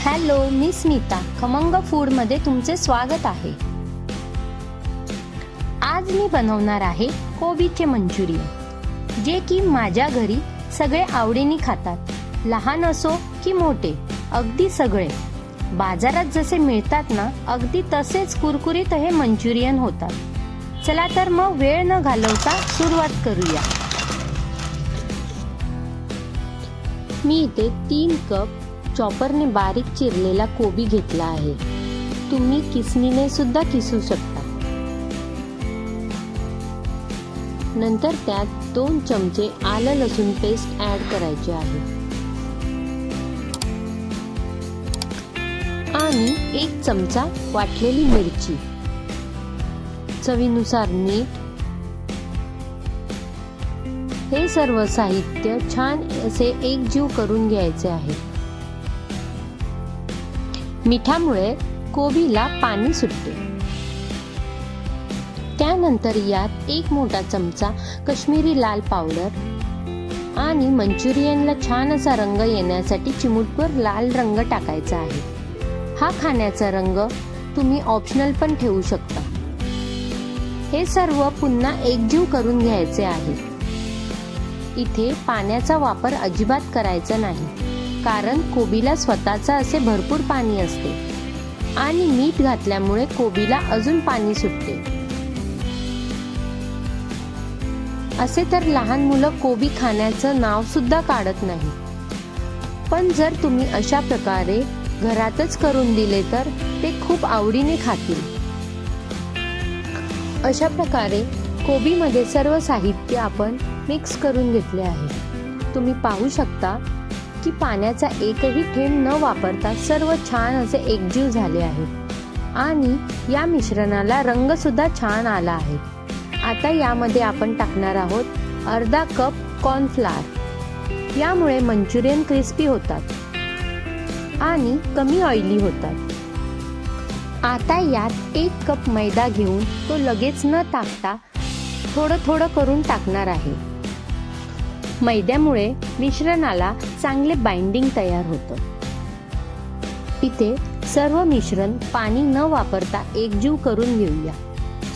Hello, मी स्मिता. खमंग फूडमध्ये तुमचे स्वागत आहे. आज मी बनवणार आहे कोबीचे मंचुरियन, जे की माझ्या घरी सगळे आवडीने खातात. लहान असो की मोठे, अगदी सगळे. बाजारात जसे मिळतात ना, अगदी तसेच कुरकुरीत हे मंचुरियन होतात. चला तर मग वेळ न घालवता सुरुवात करूया. मी इथे 3 कप चॉपरने बारीक चिरलेला कोबी घेतला आहे. तुम्ही किसणीने सुद्धा किसू शकता. नंतर त्यात 2 चमचे आलं लसूण पेस्ट ऍड करायचे आहे आणि 1 चमचा वाटलेली मिरची, चवीनुसार मीठ. हे सर्व साहित्य छान असे एकजीव करून घ्यायचे आहे. मिठामुळे कोबीला पाणी सुटते. त्यानंतर यात 1 मोठा चमचा काश्मीरी लाल पावडर आणि मंचुरियनला छान असा रंग येण्यासाठी चिमूटभर लाल रंग टाकायचा आहे. हा खाण्याचा रंग तुम्ही ऑप्शनल पण ठेवू शकता. हे सर्व पुन्हा एकजीव करून घ्यायचे आहे. इथे पाण्याचा वापर अजिबात करायचा नाही, कारण कोबीला स्वतःचा असे भरपूर पाणी असते आणि मीठ घातल्यामुळे कोबीला अजून पाणी सुटते. असे तर लहान मुलं कोबी खाण्याचं नाव सुद्धा काढत नाही. पण जर तुम्ही अशा प्रकारे घरातच करून दिले तर ते खूप आवडीने खातील. अशा प्रकारे कोबीमध्ये सर्व साहित्य आपण मिक्स करून घेतले आहे. तुम्ही पाहू शकता की पाण्याचा एकही थेंब न वापरता सर्व छान असे एकजीव झाले आहे आणि या मिश्रणाला रंग सुद्धा छान आला आहे. आता यामध्ये आपण टाकणार आहोत अर्धा कप कॉर्नफ्लोअर. यामुळे मंचुरियन क्रिस्पी होतात आणि कमी ऑइली होतात. आता यात 1 कप मैदा घेऊन तो लगेच न टाकता थोडं थोडं करून टाकणार आहे. मैद्यामुळे मिश्रणाला चांगले बाइंडिंग तयार होतं. इथे सर्व मिश्रण पाणी न वापरता एकजीव करून घेऊया.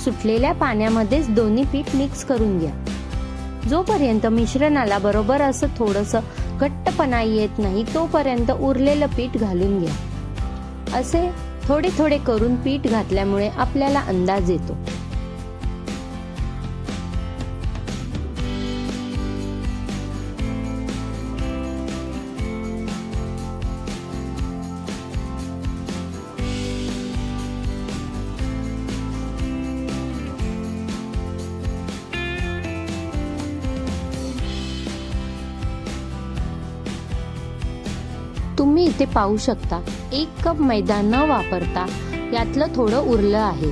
सुटलेल्या पाण्यामध्येच दोन्ही पीठ मिक्स करून घ्या. जोपर्यंत मिश्रणाला बरोबर असं थोडंसं घट्टपणा येत नाही तोपर्यंत उरलेलं पीठ घालून घ्या. असे थोडे थोडे करून पीठ घातल्यामुळे आपल्याला अंदाज येतो. तुम्ही इथे पाहू शकता 1 कप मैदा न वापरता यातलं थोडं उरलं आहे.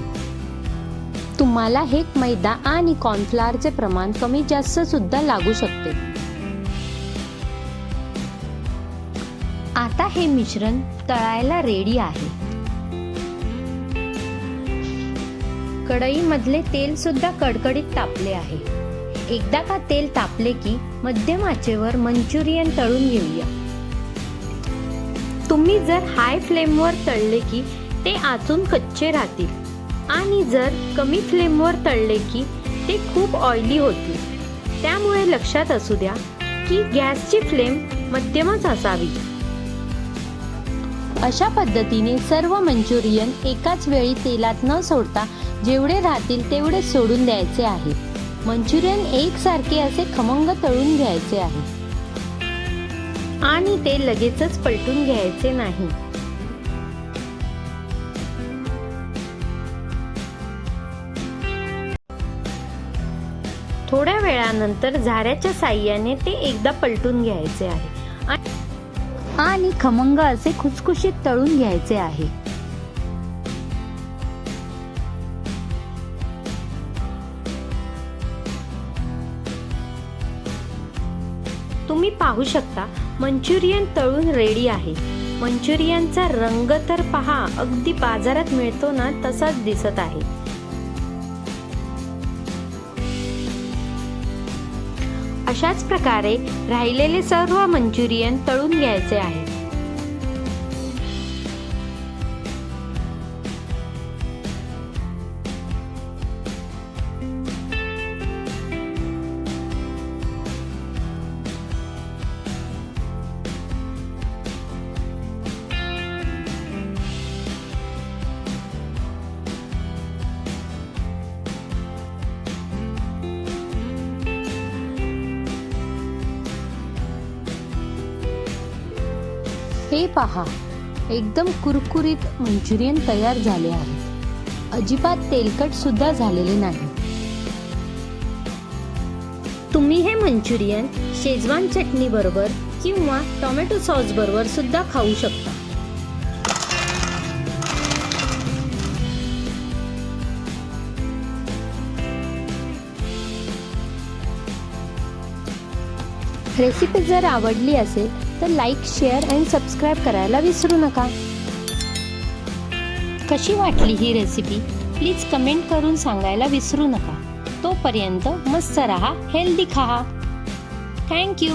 तुम्हाला हे मैदा आणि कॉर्नफ्लोअरचे प्रमाण कमी जास्त सुद्धा लागू शकते. आता हे मिश्रण तळायला रेडी आहे. कढईमधले तेल सुद्धा कडकडीत तापले आहे. एकदा का तेल तापले की मध्यम आचेवर मंचुरियन तळून घेऊया. तुम्ही जर हाय फ्लेमवर तळले की ते आतून कच्चे राहतील आणि जर कमी फ्लेमवर तळले की ते खूप ऑइली होतील. त्यामुळे लक्षात असू द्या की गॅसची फ्लेम मध्यमच असावी. अशा पद्धतीने सर्व मंचुरियन एकाच वेळी तेलात न सोडता जेवढे राहतील तेवढे सोडून द्यायचे आहे. मंचुरियन एकसारखे असे खमंग तळून घ्यायचे आहे आणि ते लगेचच पलटून घ्यायचे नाही. थोड्या वेळानंतर झाऱ्याच्या साहाय्याने ते एकदा पलटून घ्यायचे आहे आणि खमंग असे खुसखुशीत तळून घ्यायचे आहे. तुम्ही पाहू शकता मंचुरियन तळून रेडी आहे. मंचुरियनचा रंग तर पहा, अगदी बाजारात मिळतो ना तसाच दिसत आहे. अशाच प्रकारे राहिलेले सर्व मंचुरियन तळून घ्यायचे आहे. हे पहा, एकदम कुरकुरीत मंचुरियन तयार झाले आहे. अजिबात तेलकट सुद्धा झालेले नाही. तुम्ही हे मंचुरियन शेजवान चटणी बरोबर किंवा टोमॅटो सॉस बरोबर सुद्धा खाऊ शकता. रेसिपी जर आवडली असेल तर लाईक, शेअर आणि सबस्क्राईब करायला विसरू नका. कशी वाटली ही रेसिपी प्लीज कमेंट करून सांगायला विसरू नका. तोपर्यंत मस्त रहा, हेल्दी खा. Thank you.